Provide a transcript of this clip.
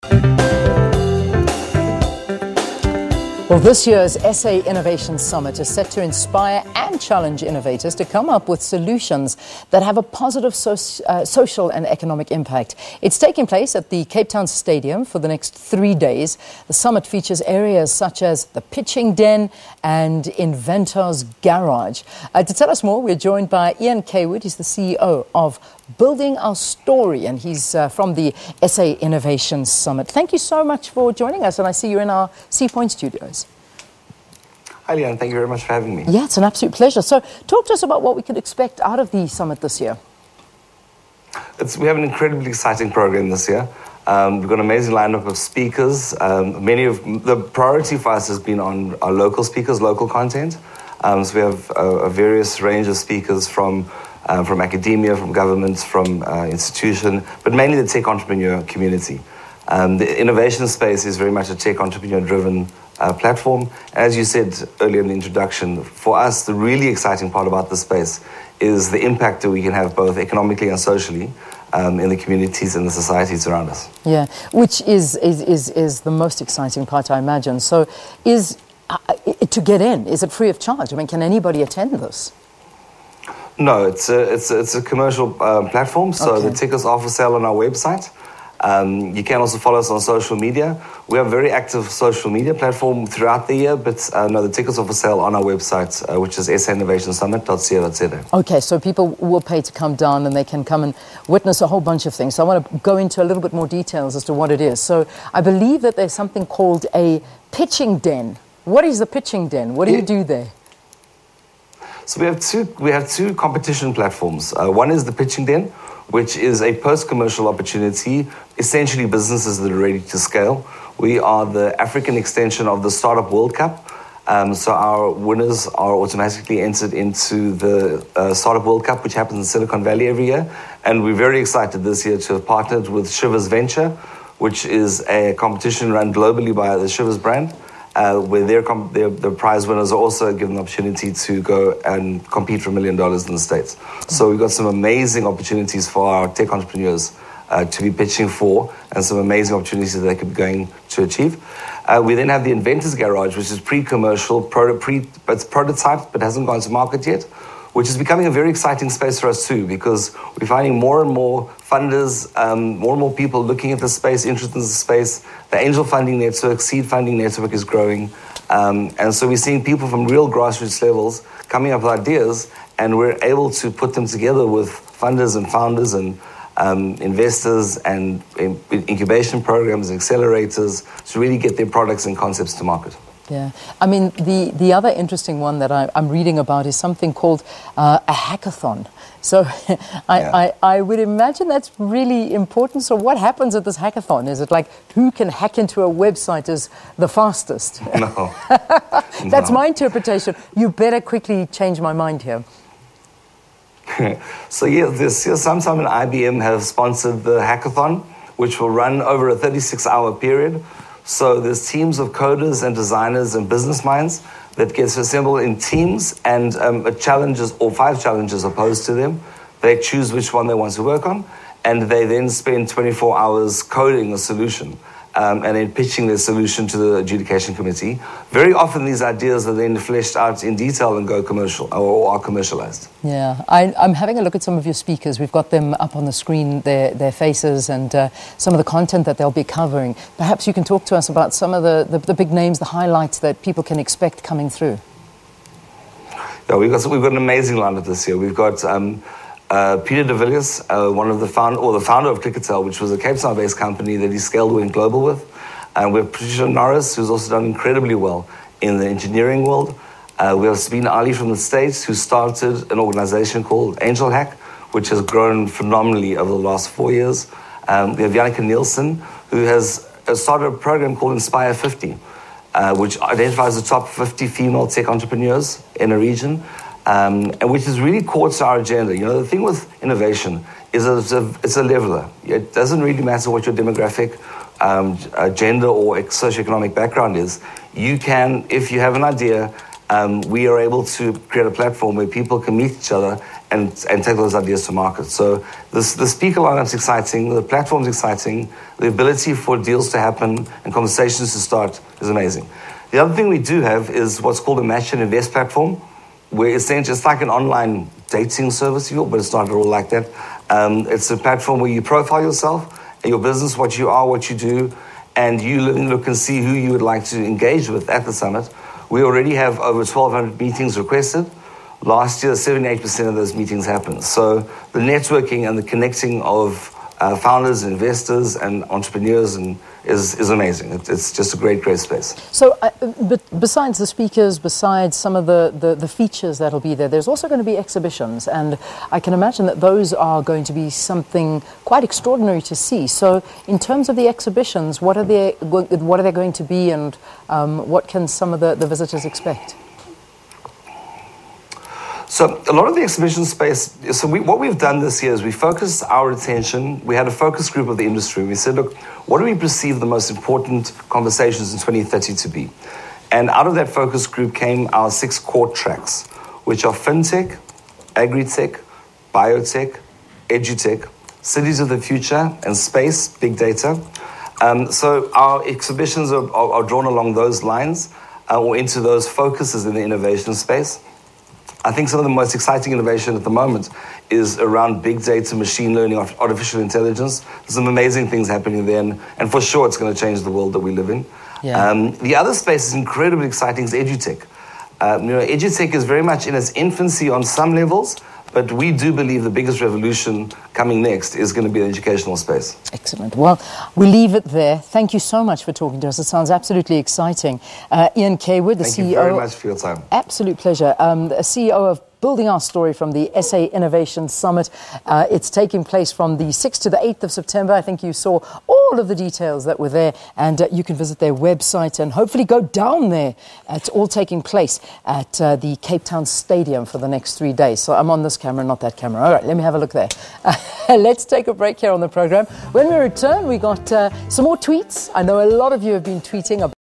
Well, this year's SA Innovation Summit is set to inspire and challenge innovators to come up with solutions that have a positive social and economic impact. It's taking place at the Cape Town Stadium for the next 3 days. The summit features areas such as the Pitching Den and Inventors Garage. To tell us more, we're joined by Ian Cawood. He's the CEO of Building Our Story, and he's from the SA Innovation Summit. Thank you so much for joining us, and I see you in our Sea Point studios. Hi, Leanne. Thank you very much for having me. Yeah, it's an absolute pleasure. So talk to us about what we could expect out of the summit this year. We have an incredibly exciting program this year. We've got an amazing lineup of speakers. The priority for us has been on our local speakers, local content. So we have a various range of speakers from academia, from governments, from institution, but mainly the tech entrepreneur community. The innovation space is very much a tech entrepreneur-driven platform. As you said earlier in the introduction, for us, the really exciting part about this space is the impact that we can have both economically and socially in the communities and the societies around us. Yeah, which is the most exciting part, I imagine. So to get in, is it free of charge? I mean, can anybody attend this? No, it's a commercial platform, so Okay. the tickets are for sale on our website. You can also follow us on social media. We have a very active social media platform throughout the year, but no, the tickets are for sale on our website, which is sainnovationsummit.co.za. Okay, so people will pay to come down and they can come and witness a whole bunch of things. So I want to go into a little bit more details as to what it is. So I believe that there's something called a pitching den. What is the pitching den? What do you do there? So we have two competition platforms. One is the Pitching Den, which is a post-commercial opportunity, essentially businesses that are ready to scale. We are the African extension of the Startup World Cup. So our winners are automatically entered into the Startup World Cup, which happens in Silicon Valley every year. And we're very excited this year to have partnered with Shivers Venture, which is a competition run globally by the Shivers brand, where their prize winners are also given the opportunity to go and compete for $1 million in the States. So we've got some amazing opportunities for our tech entrepreneurs to be pitching for, and some amazing opportunities that they could be going to achieve. We then have the Inventors Garage, which is pre-commercial, it's prototyped but hasn't gone to market yet, which is becoming a very exciting space for us too, because we're finding more and more funders, more and more people looking at the space, interested in the space. The angel funding network, seed funding network is growing. And so we're seeing people from real grassroots levels coming up with ideas, and we're able to put them together with funders and founders and investors and incubation programs, accelerators, to really get their products and concepts to market. Yeah, I mean, the other interesting one that I'm reading about is something called a hackathon. So I would imagine that's really important. So what happens at this hackathon? Is it like who can hack into a website is the fastest? No. That's my interpretation. You better quickly change my mind here. So yeah, this year sometime in IBM have sponsored the hackathon, which will run over a 36-hour period. So there's teams of coders and designers and business minds that gets assembled in teams, and challenges, or 5 challenges are posed to them. They choose which one they want to work on, and they then spend 24 hours coding a solution and then pitching their solution to the adjudication committee. Very often these ideas are then fleshed out in detail and go commercial or are commercialized. Yeah, I'm having a look at some of your speakers. We've got them up on the screen, their faces, and some of the content that they'll be covering. Perhaps you can talk to us about some of the big names, the highlights that people can expect coming through. Yeah, we've got an amazing lineup this year. We've got Peter de Villiers, the founder of Clickatel, which was a Cape Town-based company that he scaled went global with. And we have Patricia Norris, who's also done incredibly well in the engineering world. We have Sabine Ali from the States, who started an organization called Angel Hack, which has grown phenomenally over the last 4 years. We have Janneke Nielsen, who has started a program called Inspire 50, which identifies the top 50 female tech entrepreneurs in a region. And which is really core to our agenda. You know, the thing with innovation is it's a leveler. It doesn't really matter what your demographic, gender, or socioeconomic background is. You can, if you have an idea, we are able to create a platform where people can meet each other and take those ideas to market. So the speaker lineup's exciting, the platform's exciting, the ability for deals to happen and conversations to start is amazing. The other thing we do have is what's called a Match and Invest platform, where essentially it's like an online dating service, but it's not at all like that. It's a platform where you profile yourself, your business, what you are, what you do, and you look and see who you would like to engage with at the summit. We already have over 1,200 meetings requested. Last year, 78% of those meetings happened. So the networking and the connecting of founders, investors, and entrepreneurs is amazing. It's just a great, great space. So but besides the speakers, besides some of the features that'll be there, there's also going to be exhibitions. And I can imagine that those are going to be something quite extraordinary to see. So in terms of the exhibitions, what are they going to be, and what can some of the visitors expect? So a lot of the exhibition space, what we've done this year is we focused our attention, we had a focus group of the industry. We said, look, what do we perceive the most important conversations in 2030 to be? And out of that focus group came our 6 core tracks, which are fintech, agri-tech, biotech, edutech, cities of the future, and space, big data. So our exhibitions are drawn along those lines or into those focuses in the innovation space. I think some of the most exciting innovation at the moment is around big data, machine learning, artificial intelligence. There's some amazing things happening there, and for sure it's going to change the world that we live in. Yeah. The other space is incredibly exciting is edutech. Edutech is very much in its infancy on some levels, but we do believe the biggest revolution coming next is going to be the educational space. Excellent. Well, we'll leave it there. Thank you so much for talking to us. It sounds absolutely exciting. Ian Cawood, the CEO. Thank you very much for your time. Absolute pleasure. The CEO of Building Our Story from the SA Innovation Summit. It's taking place from the 6th to the 8th of September. I think you saw all of the details that were there, and you can visit their website and hopefully go down there. It's all taking place at the Cape Town Stadium for the next 3 days. So I'm on this camera, not that camera. All right, let me have a look there. Let's take a break here on the program. When we return, we got some more tweets. I know a lot of you have been tweeting about